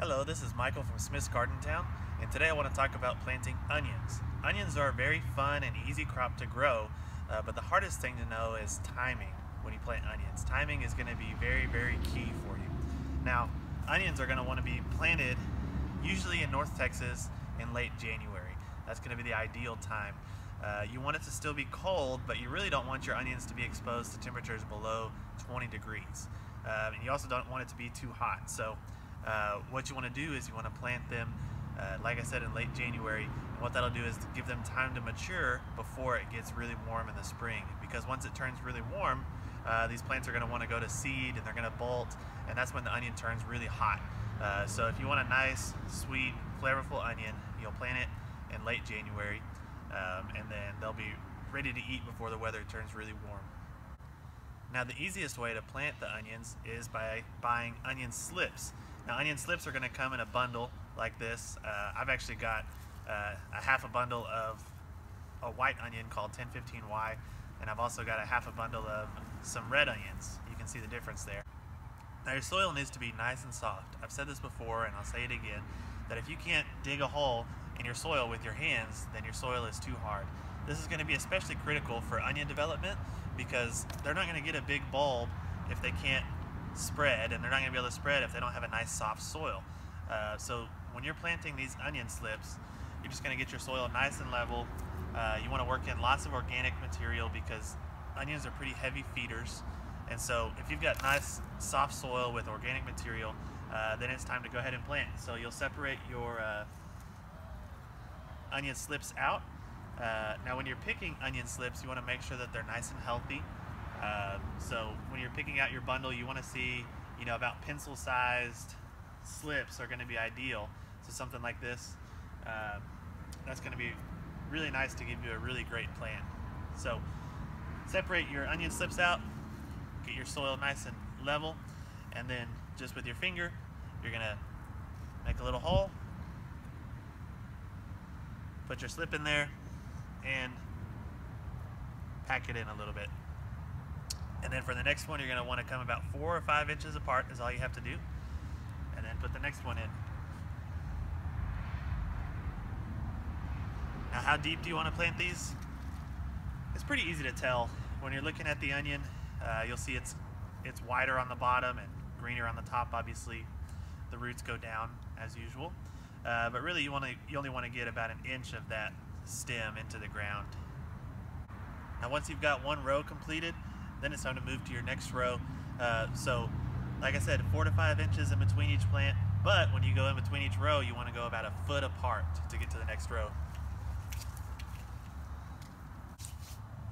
Hello, this is Michael from Smith's Gardentown, and today I want to talk about planting onions. Onions are a very fun and easy crop to grow, but the hardest thing to know is timing when you plant onions. Timing is going to be very, very key for you. Now, onions are going to want to be planted usually in North Texas in late January. That's going to be the ideal time. You want it to still be cold, but you really don't want your onions to be exposed to temperatures below 20 degrees. And you also don't want it to be too hot. So what you want to do is you want to plant them, like I said, in late January. And what that'll do is to give them time to mature before it gets really warm in the spring. Because once it turns really warm, these plants are going to want to go to seed and they're going to bolt, and that's when the onion turns really hot. So if you want a nice, sweet, flavorful onion, you'll plant it in late January, and then they'll be ready to eat before the weather turns really warm. Now, the easiest way to plant the onions is by buying onion slips. Now, onion slips are going to come in a bundle like this. I've actually got a half a bundle of a white onion called 1015Y, and I've also got a half a bundle of some red onions. You can see the difference there. Now, your soil needs to be nice and soft. I've said this before, and I'll say it again, that if you can't dig a hole in your soil with your hands, then your soil is too hard. This is going to be especially critical for onion development because they're not going to get a big bulb if they can't spread, and they're not going to be able to spread if they don't have a nice soft soil. So when you're planting these onion slips, you're just going to get your soil nice and level. You want to work in lots of organic material because onions are pretty heavy feeders, and so if you've got nice soft soil with organic material, then it's time to go ahead and plant. So you'll separate your onion slips out. Now when you're picking onion slips, you want to make sure that they're nice and healthy. So when you're picking out your bundle, you want to see, about pencil-sized slips are going to be ideal. So something like this, that's going to be really nice to give you a really great plant. So separate your onion slips out, get your soil nice and level, and then just with your finger, you're going to make a little hole, put your slip in there, and pack it in a little bit. And then for the next one, you're going to want to come about 4 or 5 inches apart is all you have to do. And then put the next one in. Now, how deep do you want to plant these? It's pretty easy to tell. When you're looking at the onion, you'll see it's wider on the bottom and greener on the top. Obviously, the roots go down as usual. But really, you only want to get about an inch of that stem into the ground. Now, once you've got one row completed, then it's time to move to your next row. So, like I said, 4 to 5 inches in between each plant, but when you go in between each row, you want to go about a foot apart to get to the next row.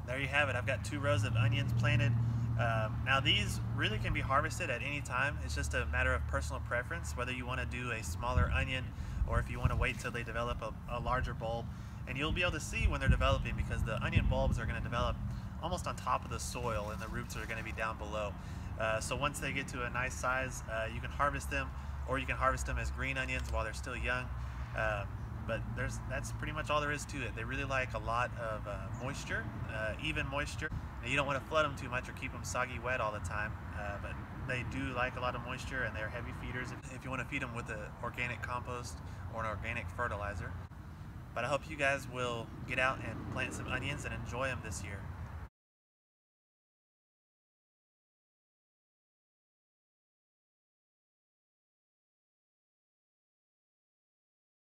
There you have it. I've got 2 rows of onions planted. Now, these really can be harvested at any time. It's just a matter of personal preference, whether you want to do a smaller onion or if you want to wait till they develop a larger bulb. And you'll be able to see when they're developing because the onion bulbs are going to develop almost on top of the soil and the roots are going to be down below. So once they get to a nice size, you can harvest them, or you can harvest them as green onions while they're still young. But that's pretty much all there is to it. They really like a lot of moisture, even moisture. Now, you don't want to flood them too much or keep them soggy wet all the time, but they do like a lot of moisture, and they're heavy feeders if you want to feed them with an organic compost or an organic fertilizer. But I hope you guys will get out and plant some onions and enjoy them this year.